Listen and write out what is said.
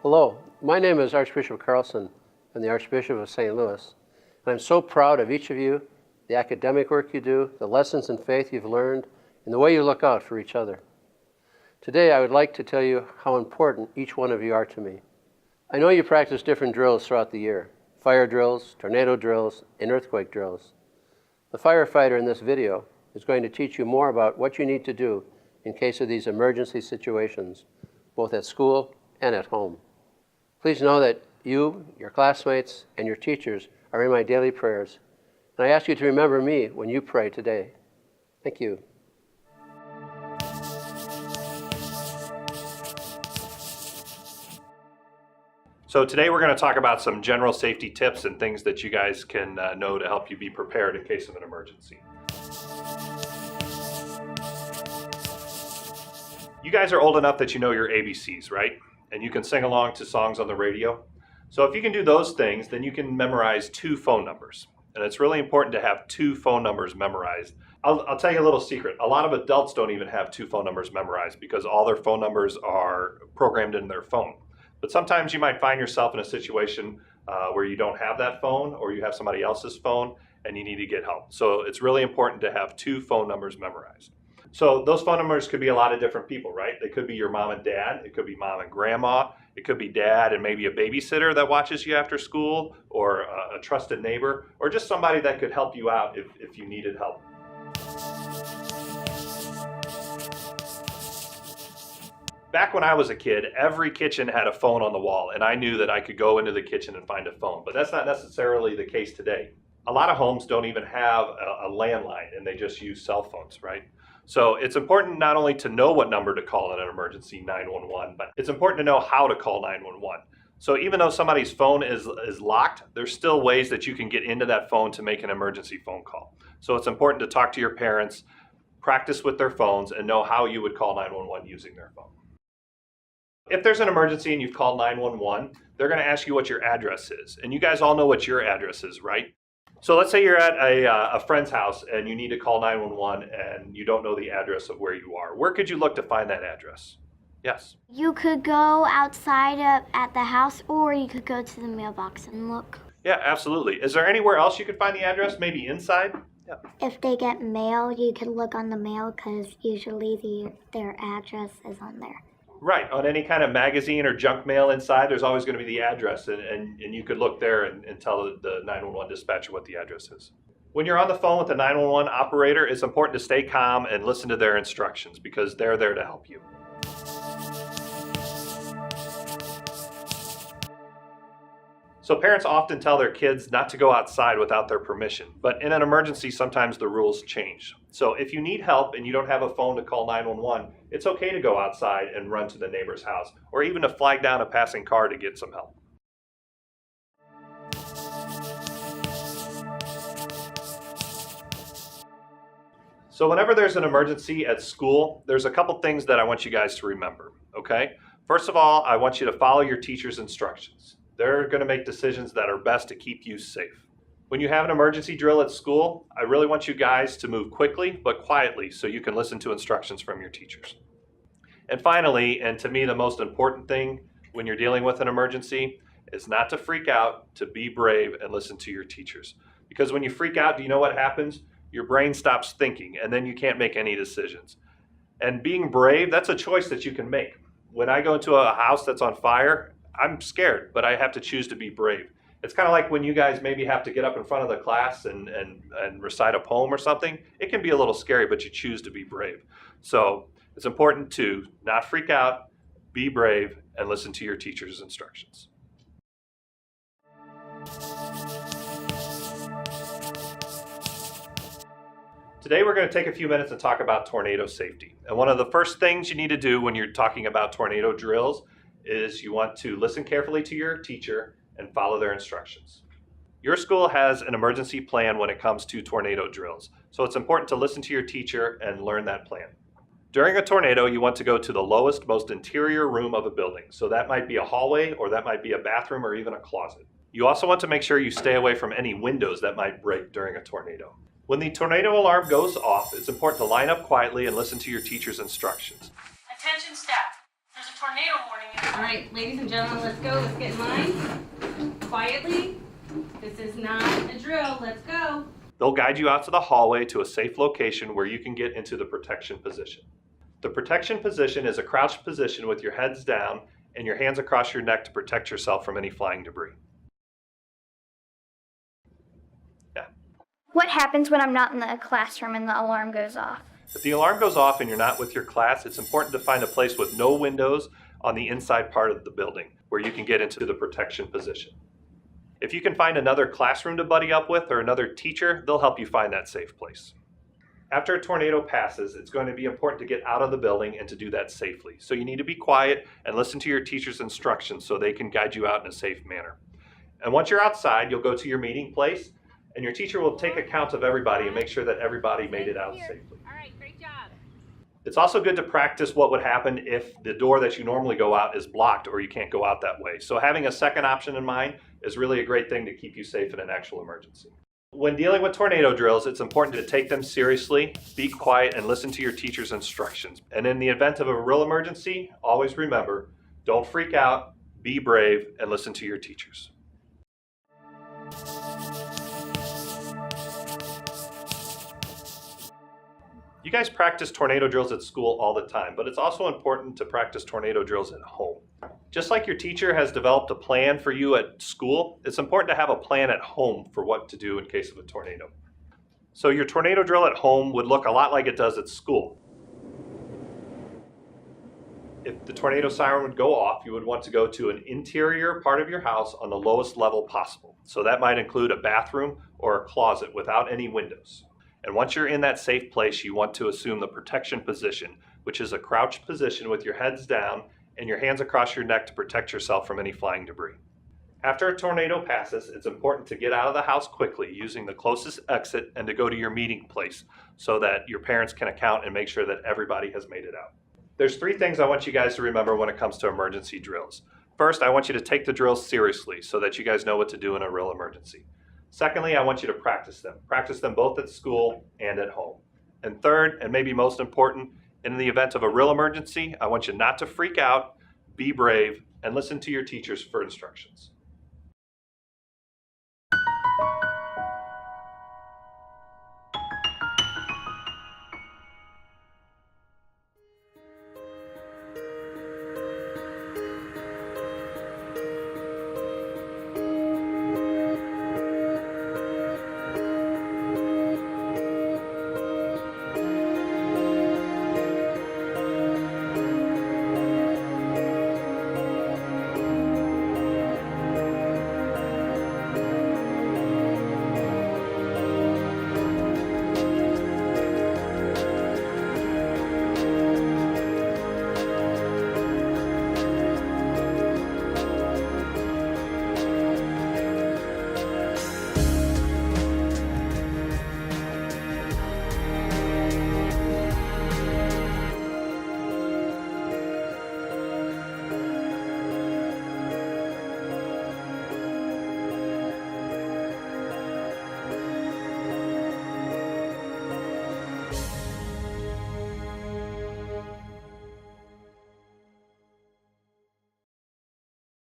Hello, my name is Archbishop Carlson. I'm the Archbishop of St. Louis, and I'm so proud of each of you, the academic work you do, the lessons in faith you've learned, and the way you look out for each other. Today, I would like to tell you how important each one of you are to me. I know you practice different drills throughout the year, fire drills, tornado drills, and earthquake drills. The firefighter in this video is going to teach you more about what you need to do in case of these emergency situations, both at school and at home. Please know that you, your classmates, and your teachers are in my daily prayers, and I ask you to remember me when you pray today. Thank you. So today we're going to talk about some general safety tips and things that you guys can know to help you be prepared in case of an emergency. You guys are old enough that you know your ABCs, right? And you can sing along to songs on the radio. So if you can do those things, then you can memorize 2 phone numbers. And it's really important to have 2 phone numbers memorized. I'll tell you a little secret. A lot of adults don't even have 2 phone numbers memorized because all their phone numbers are programmed in their phone. But sometimes you might find yourself in a situation where you don't have that phone, or you have somebody else's phone and you need to get help. So it's really important to have 2 phone numbers memorized. So those phone numbers could be a lot of different people, right? They could be your mom and dad. It could be mom and grandma. It could be dad and maybe a babysitter that watches you after school, or a trusted neighbor, or just somebody that could help you out if you needed help. Back when I was a kid, every kitchen had a phone on the wall, and I knew that I could go into the kitchen and find a phone, but that's not necessarily the case today. A lot of homes don't even have a landline, and they just use cell phones, right? So it's important not only to know what number to call in an emergency, 911, but it's important to know how to call 911. So even though somebody's phone is locked, there's still ways that you can get into that phone to make an emergency phone call. So it's important to talk to your parents, practice with their phones, and know how you would call 911 using their phone. If there's an emergency and you've called 911, they're going to ask you what your address is. And you guys all know what your address is, right? So let's say you're at a friend's house and you need to call 911 and you don't know the address of where you are. Where could you look to find that address? Yes? You could go outside at the house, or you could go to the mailbox and look. Yeah, absolutely. Is there anywhere else you could find the address? Maybe inside? Yeah. If they get mail, you could look on the mail because usually their address is on there. Right, on any kind of magazine or junk mail inside, there's always going to be the address, and you could look there and tell the 911 dispatcher what the address is. When you're on the phone with the 911 operator, it's important to stay calm and listen to their instructions because they're there to help you. So parents often tell their kids not to go outside without their permission, but in an emergency, sometimes the rules change. So if you need help and you don't have a phone to call 911, it's okay to go outside and run to the neighbor's house, or even to flag down a passing car to get some help. So whenever there's an emergency at school, there's a couple things that I want you guys to remember, okay? First of all, I want you to follow your teacher's instructions. They're going to make decisions that are best to keep you safe. When you have an emergency drill at school, I really want you guys to move quickly but quietly so you can listen to instructions from your teachers. And finally, and to me the most important thing when you're dealing with an emergency, is not to freak out, to be brave and listen to your teachers. Because when you freak out, do you know what happens? Your brain stops thinking and then you can't make any decisions. And being brave, that's a choice that you can make. When I go into a house that's on fire, I'm scared, but I have to choose to be brave. It's kind of like when you guys maybe have to get up in front of the class and recite a poem or something. It can be a little scary, but you choose to be brave. So it's important to not freak out, be brave, and listen to your teacher's instructions. Today we're going to take a few minutes and talk about tornado safety. And one of the first things you need to do when you're talking about tornado drills is you want to listen carefully to your teacher and follow their instructions. Your school has an emergency plan when it comes to tornado drills, so it's important to listen to your teacher and learn that plan. During a tornado, you want to go to the lowest, most interior room of a building. So that might be a hallway, or that might be a bathroom, or even a closet. You also want to make sure you stay away from any windows that might break during a tornado. When the tornado alarm goes off, it's important to line up quietly and listen to your teacher's instructions. Attention staff, there's a tornado tornado warning. All right, ladies and gentlemen, let's go. Let's get in line. Quietly. This is not a drill. Let's go. They'll guide you out to the hallway to a safe location where you can get into the protection position. The protection position is a crouched position with your heads down and your hands across your neck to protect yourself from any flying debris. Yeah. What happens when I'm not in the classroom and the alarm goes off? If the alarm goes off and you're not with your class, it's important to find a place with no windows on the inside part of the building where you can get into the protection position. If you can find another classroom to buddy up with or another teacher, they'll help you find that safe place. After a tornado passes, it's going to be important to get out of the building and to do that safely. So you need to be quiet and listen to your teacher's instructions so they can guide you out in a safe manner. And once you're outside, you'll go to your meeting place and your teacher will take account of everybody and make sure that everybody made it out safely. All right, great job. It's also good to practice what would happen if the door that you normally go out is blocked or you can't go out that way. So having a second option in mind is really a great thing to keep you safe in an actual emergency. When dealing with tornado drills, it's important to take them seriously, be quiet, and listen to your teacher's instructions. And in the event of a real emergency, always remember, don't freak out, be brave, and listen to your teachers. You guys practice tornado drills at school all the time, but it's also important to practice tornado drills at home. Just like your teacher has developed a plan for you at school, it's important to have a plan at home for what to do in case of a tornado. So your tornado drill at home would look a lot like it does at school. If the tornado siren would go off, you would want to go to an interior part of your house on the lowest level possible. So that might include a bathroom or a closet without any windows. And once you're in that safe place, you want to assume the protection position, which is a crouched position with your heads down and your hands across your neck to protect yourself from any flying debris. After a tornado passes, it's important to get out of the house quickly using the closest exit and to go to your meeting place so that your parents can account and make sure that everybody has made it out. There's 3 things I want you guys to remember when it comes to emergency drills. First, I want you to take the drills seriously so that you guys know what to do in a real emergency. Secondly, I want you to practice them. Practice them both at school and at home. And third, and maybe most important, in the event of a real emergency, I want you not to freak out, be brave, and listen to your teachers for instructions.